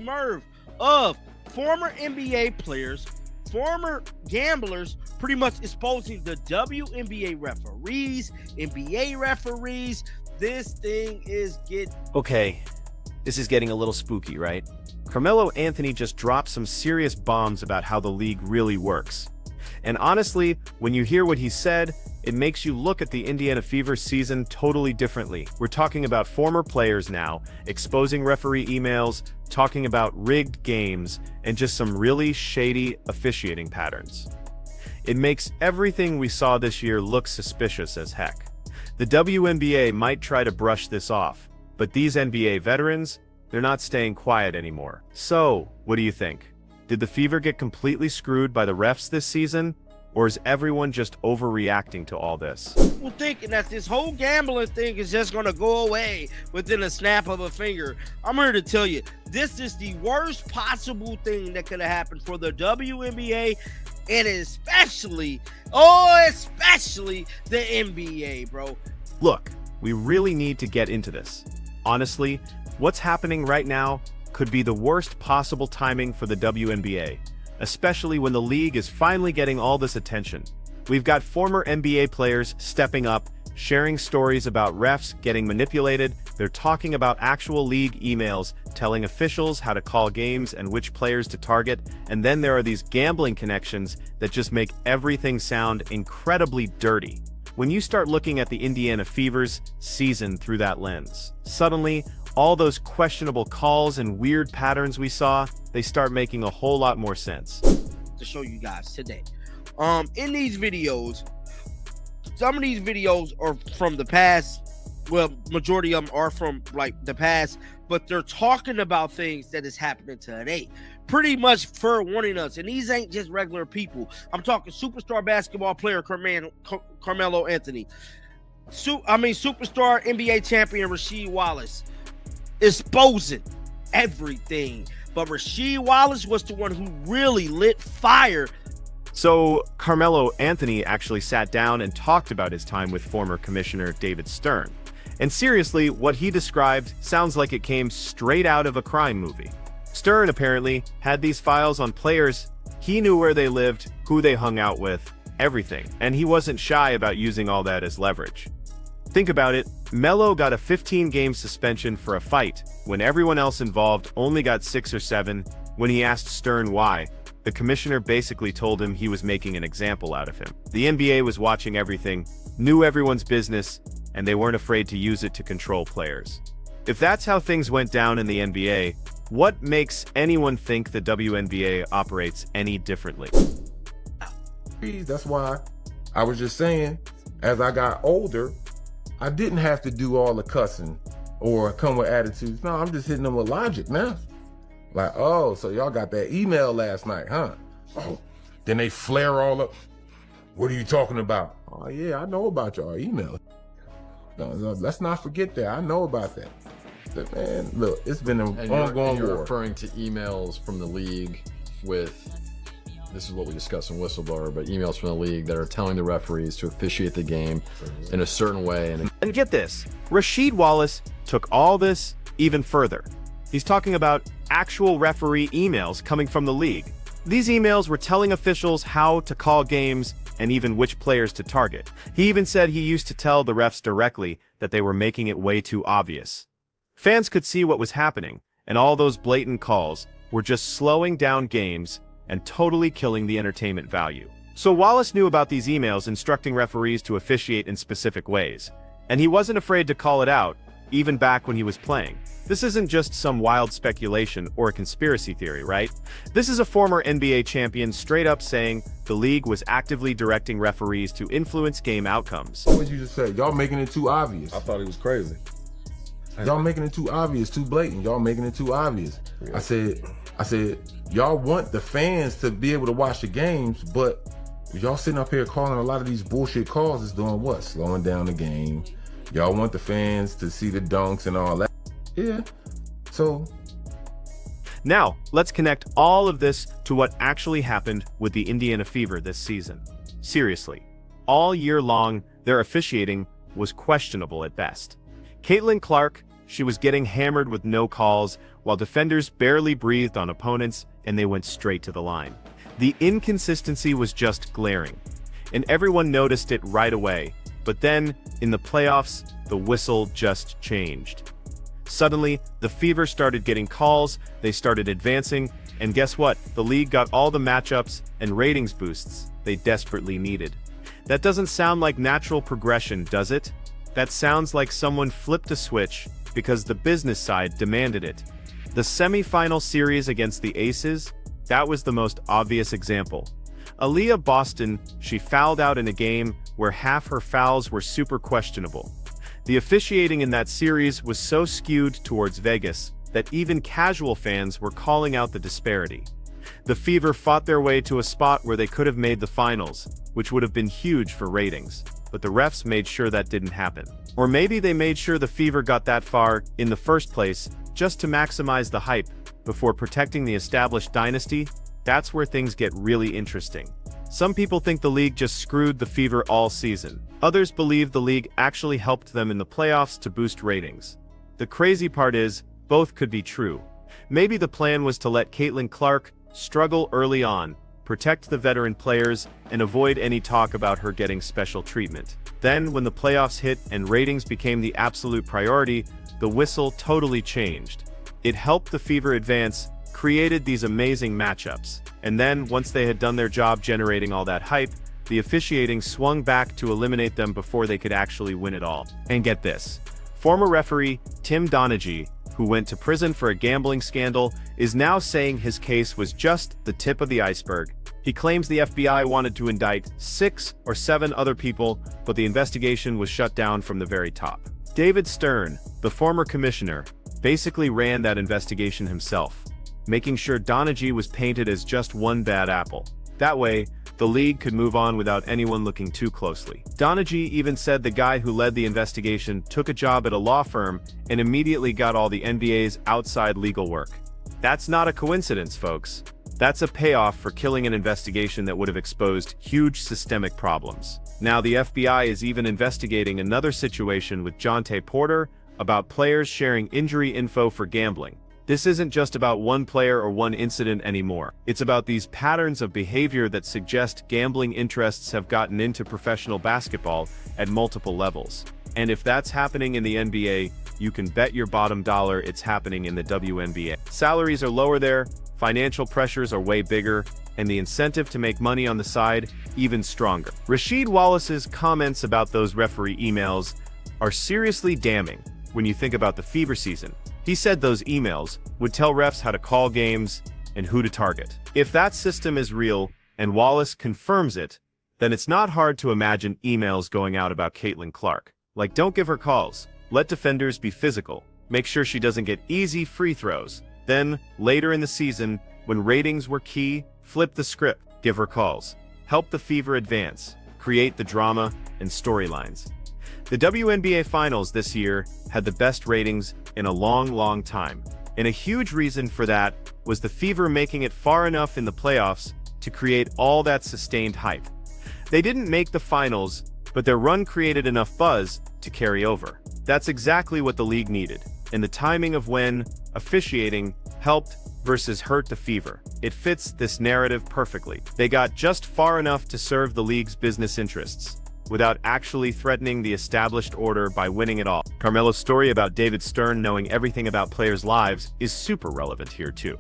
Merv of former NBA players, former gamblers, pretty much exposing the WNBA referees, NBA referees. This thing is Okay, this is getting a little spooky, right? Carmelo Anthony just dropped some serious bombs about how the league really works. And honestly, when you hear what he said, it makes you look at the Indiana Fever season totally differently. We're talking about former players now, exposing referee emails, talking about rigged games, and just some really shady officiating patterns. It makes everything we saw this year look suspicious as heck. The WNBA might try to brush this off, but these NBA veterans, they're not staying quiet anymore. So, what do you think? Did the Fever get completely screwed by the refs this season? Or is everyone just overreacting to all this? People thinking that this whole gambling thing is just going to go away within a snap of a finger. I'm here to tell you, this is the worst possible thing that could have happened for the WNBA and especially the NBA, bro. Look, we really need to get into this. Honestly, what's happening right now could be the worst possible timing for the WNBA, especially when the league is finally getting all this attention. We've got former NBA players stepping up, sharing stories about refs getting manipulated. They're talking about actual league emails, telling officials how to call games and which players to target. And then there are these gambling connections that just make everything sound incredibly dirty. When you start looking at the Indiana Fever's season through that lens, suddenly, all those questionable calls and weird patterns we saw, they start making a whole lot more sense. To show you guys today. In these videos, some of these videos are from the past. Well, majority of them are from like the past, but they're talking about things that is happening today. Pretty much for warning us. And these ain't just regular people. I'm talking superstar basketball player Carmelo Anthony. Superstar NBA champion Rasheed Wallace. Exposing everything. But Rasheed Wallace was the one who really lit fire. So Carmelo Anthony actually sat down and talked about his time with former Commissioner David Stern. And seriously, what he described sounds like it came straight out of a crime movie. Stern apparently had these files on players. He knew where they lived, who they hung out with, everything. And he wasn't shy about using all that as leverage. Think about it, Melo got a 15-game suspension for a fight when everyone else involved only got 6 or 7. When he asked Stern why, the commissioner basically told him he was making an example out of him. The NBA was watching everything, knew everyone's business, and they weren't afraid to use it to control players. If that's how things went down in the NBA, what makes anyone think the WNBA operates any differently? That's why I was just saying, as I got older, I didn't have to do all the cussing or come with attitudes. No, I'm just hitting them with logic now. Like, oh, so y'all got that email last night, huh? Oh, then they flare all up. What are you talking about? Oh yeah, I know about y'all email. No, let's not forget that. I know about that. But man, look, it's been an ongoing you're war. Referring to emails from the league with, this is what we discussed in Whistleblower, but emails from the league that are telling the referees to officiate the game in a certain way. And get this, Rasheed Wallace took all this even further. He's talking about actual referee emails coming from the league. These emails were telling officials how to call games and even which players to target. He even said he used to tell the refs directly that they were making it way too obvious. Fans could see what was happening, and all those blatant calls were just slowing down games and totally killing the entertainment value. So Wallace knew about these emails instructing referees to officiate in specific ways, and he wasn't afraid to call it out, even back when he was playing. This isn't just some wild speculation or a conspiracy theory, right? This is a former NBA champion straight up saying the league was actively directing referees to influence game outcomes. What would you just say? Y'all making it too obvious. I thought he was crazy. Y'all making it too obvious, too blatant. Y'all making it too obvious. Yeah. I said, y'all want the fans to be able to watch the games, but y'all sitting up here calling a lot of these bullshit calls is doing what? Slowing down the game. Y'all want the fans to see the dunks and all that. Yeah, so. Now, let's connect all of this to what actually happened with the Indiana Fever this season. Seriously, all year long, their officiating was questionable at best. Caitlin Clark, she was getting hammered with no calls, while defenders barely breathed on opponents and they went straight to the line. The inconsistency was just glaring, and everyone noticed it right away. But then, in the playoffs, the whistle just changed. Suddenly, the Fever started getting calls, they started advancing, and guess what? The league got all the matchups and ratings boosts they desperately needed. That doesn't sound like natural progression, does it? That sounds like someone flipped a switch because the business side demanded it. The semi-final series against the Aces, that was the most obvious example. Aaliyah Boston, she fouled out in a game where half her fouls were super questionable. The officiating in that series was so skewed towards Vegas that even casual fans were calling out the disparity. The Fever fought their way to a spot where they could have made the finals, which would have been huge for ratings, but the refs made sure that didn't happen. Or maybe they made sure the Fever got that far in the first place just to maximize the hype before protecting the established dynasty. That's where things get really interesting. Some people think the league just screwed the Fever all season. Others believe the league actually helped them in the playoffs to boost ratings. The crazy part is, both could be true. Maybe the plan was to let Caitlin Clark struggle early on, protect the veteran players, and avoid any talk about her getting special treatment. Then, when the playoffs hit and ratings became the absolute priority, the whistle totally changed. It helped the Fever advance, created these amazing matchups, and then, once they had done their job generating all that hype, the officiating swung back to eliminate them before they could actually win it all. And get this, former referee Tim Donaghy, who went to prison for a gambling scandal, is now saying his case was just the tip of the iceberg. He claims the FBI wanted to indict 6 or 7 other people, but the investigation was shut down from the very top. David Stern, the former commissioner, basically ran that investigation himself, making sure Donaghy was painted as just one bad apple. That way, the league could move on without anyone looking too closely. Donaghy even said the guy who led the investigation took a job at a law firm and immediately got all the NBA's outside legal work. That's not a coincidence, folks. That's a payoff for killing an investigation that would have exposed huge systemic problems. Now the FBI is even investigating another situation with Jonte Porter about players sharing injury info for gambling. This isn't just about one player or one incident anymore. It's about these patterns of behavior that suggest gambling interests have gotten into professional basketball at multiple levels. And if that's happening in the NBA, you can bet your bottom dollar it's happening in the WNBA. Salaries are lower there, financial pressures are way bigger, and the incentive to make money on the side even stronger. Rasheed Wallace's comments about those referee emails are seriously damning when you think about the Fever season. He said those emails would tell refs how to call games and who to target. If that system is real, and Wallace confirms it, then it's not hard to imagine emails going out about Caitlin Clark. Like, don't give her calls. Let defenders be physical. Make sure she doesn't get easy free throws. Then, later in the season, when ratings were key, flip the script. Give her calls. Help the Fever advance. Create the drama and storylines. The WNBA Finals this year had the best ratings in a long time. And a huge reason for that was the Fever making it far enough in the playoffs to create all that sustained hype. They didn't make the finals, but their run created enough buzz to carry over. That's exactly what the league needed, and the timing of when officiating helped versus hurt the Fever. It fits this narrative perfectly. They got just far enough to serve the league's business interests, without actually threatening the established order by winning it all. Carmelo's story about David Stern knowing everything about players' lives is super relevant here too.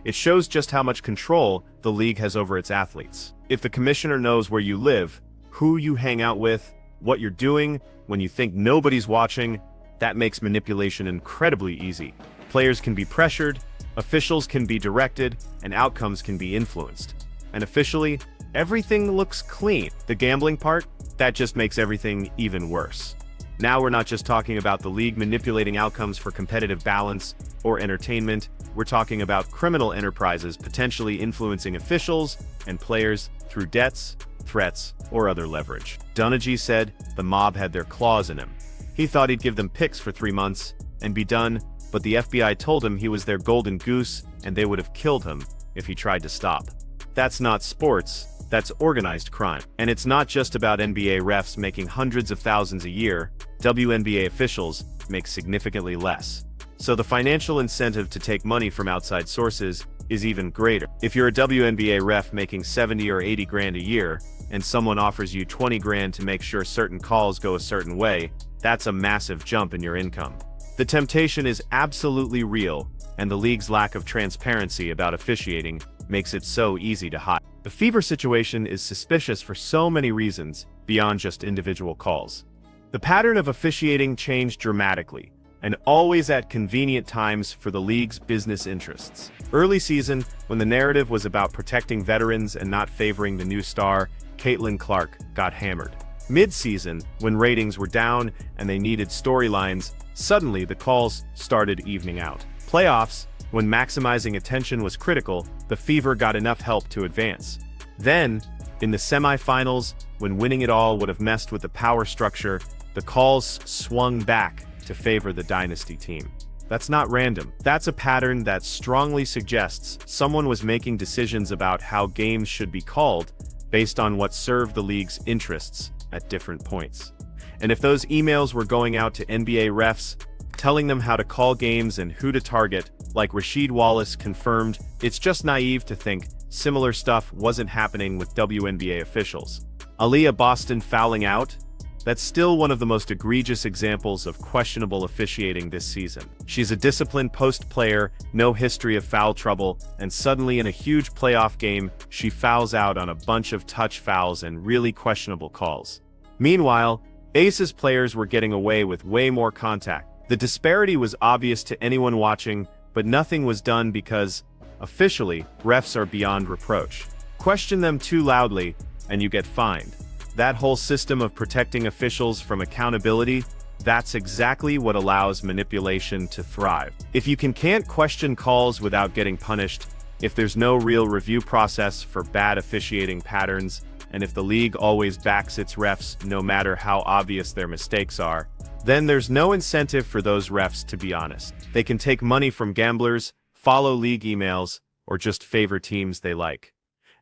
It shows just how much control the league has over its athletes. If the commissioner knows where you live, who you hang out with, what you're doing, when you think nobody's watching, that makes manipulation incredibly easy. Players can be pressured, officials can be directed, and outcomes can be influenced. And officially, everything looks clean. The gambling part, that just makes everything even worse. Now we're not just talking about the league manipulating outcomes for competitive balance or entertainment, we're talking about criminal enterprises potentially influencing officials and players through debts, threats, or other leverage. Donaghy said the mob had their claws in him. He thought he'd give them picks for 3 months and be done, but the FBI told him he was their golden goose and they would have killed him if he tried to stop. That's not sports. That's organized crime. And it's not just about NBA refs making hundreds of thousands a year. WNBA officials make significantly less. so the financial incentive to take money from outside sources is even greater. If you're a WNBA ref making 70 or 80 grand a year, and someone offers you 20 grand to make sure certain calls go a certain way, that's a massive jump in your income. The temptation is absolutely real, and the league's lack of transparency about officiating makes it so easy to hide. The Fever situation is suspicious for so many reasons beyond just individual calls. The pattern of officiating changed dramatically, and always at convenient times for the league's business interests. Early season, when the narrative was about protecting veterans and not favoring the new star, Caitlin Clark got hammered. Mid-season, when ratings were down and they needed storylines, suddenly the calls started evening out. Playoffs, when maximizing attention was critical, the Fever got enough help to advance. Then, in the semifinals, when winning it all would have messed with the power structure, the calls swung back to favor the dynasty team. That's not random. That's a pattern that strongly suggests someone was making decisions about how games should be called based on what served the league's interests at different points. And if those emails were going out to NBA refs, telling them how to call games and who to target, like Rasheed Wallace confirmed, it's just naive to think similar stuff wasn't happening with WNBA officials. Aaliyah Boston fouling out? That's still one of the most egregious examples of questionable officiating this season. She's a disciplined post player, no history of foul trouble, and suddenly in a huge playoff game, she fouls out on a bunch of touch fouls and really questionable calls. Meanwhile, Aces players were getting away with way more contact. The disparity was obvious to anyone watching, but nothing was done because, officially, refs are beyond reproach. Question them too loudly, and you get fined. That whole system of protecting officials from accountability, that's exactly what allows manipulation to thrive. If you can't question calls without getting punished, if there's no real review process for bad officiating patterns, and if the league always backs its refs no matter how obvious their mistakes are, then there's no incentive for those refs to be honest. They can take money from gamblers, follow league emails, or just favor teams they like.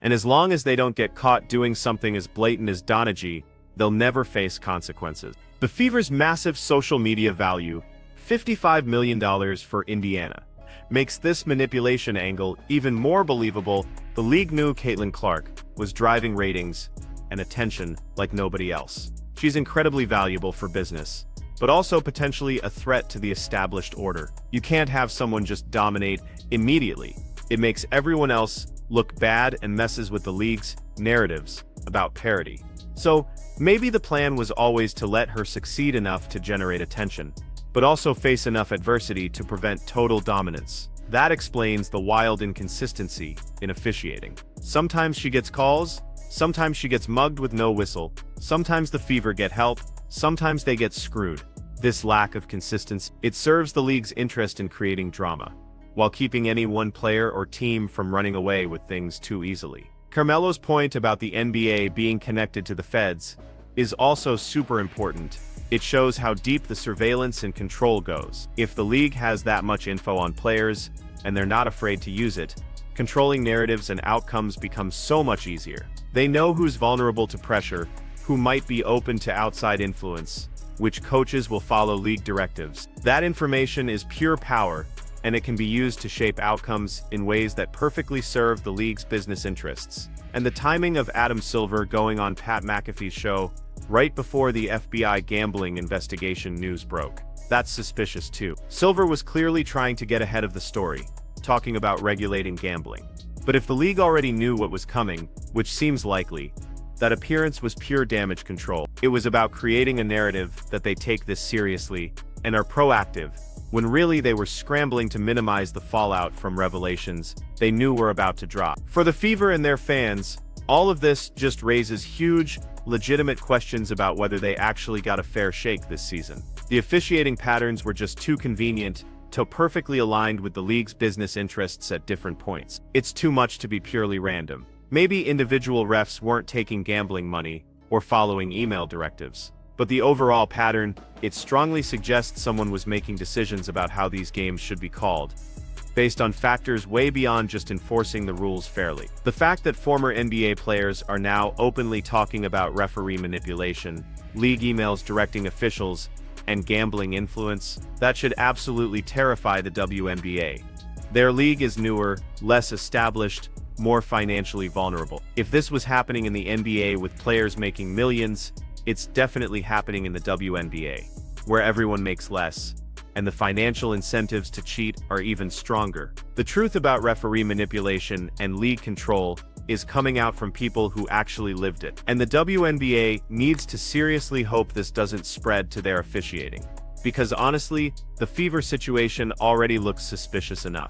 And as long as they don't get caught doing something as blatant as Donaghy, they'll never face consequences. The Fever's massive social media value, $55 million for Indiana, makes this manipulation angle even more believable. The league knew Caitlin Clark was driving ratings and attention like nobody else. She's incredibly valuable for business, but also potentially a threat to the established order. You can't have someone just dominate immediately. It makes everyone else look bad and messes with the league's narratives about parity. So maybe the plan was always to let her succeed enough to generate attention, but also face enough adversity to prevent total dominance. That explains the wild inconsistency in officiating. Sometimes she gets calls, sometimes she gets mugged with no whistle, sometimes the Fever get help, sometimes they get screwed. This lack of consistency, it serves the league's interest in creating drama, while keeping any one player or team from running away with things too easily. Carmelo's point about the NBA being connected to the feds is also super important. It shows how deep the surveillance and control goes. If the league has that much info on players, and they're not afraid to use it, controlling narratives and outcomes becomes so much easier. They know who's vulnerable to pressure, who might be open to outside influence, which coaches will follow league directives. That information is pure power, and it can be used to shape outcomes in ways that perfectly serve the league's business interests. And the timing of Adam Silver going on Pat McAfee's show right before the FBI gambling investigation news broke, that's suspicious too. Silver was clearly trying to get ahead of the story, talking about regulating gambling. But if the league already knew what was coming, which seems likely, that appearance was pure damage control. It was about creating a narrative that they take this seriously and are proactive, when really they were scrambling to minimize the fallout from revelations they knew were about to drop. For the Fever and their fans, all of this just raises huge, legitimate questions about whether they actually got a fair shake this season. The officiating patterns were just too convenient, too perfectly aligned with the league's business interests at different points. It's too much to be purely random. Maybe individual refs weren't taking gambling money or following email directives. But the overall pattern, it strongly suggests someone was making decisions about how these games should be called, based on factors way beyond just enforcing the rules fairly. The fact that former NBA players are now openly talking about referee manipulation, league emails directing officials, and gambling influence, that should absolutely terrify the WNBA. Their league is newer, less established, more financially vulnerable. If this was happening in the NBA with players making millions, it's definitely happening in the WNBA, where everyone makes less, and the financial incentives to cheat are even stronger. The truth about referee manipulation and league control is coming out from people who actually lived it. And the WNBA needs to seriously hope this doesn't spread to their officiating. Because honestly, the fever situation already looks suspicious enough.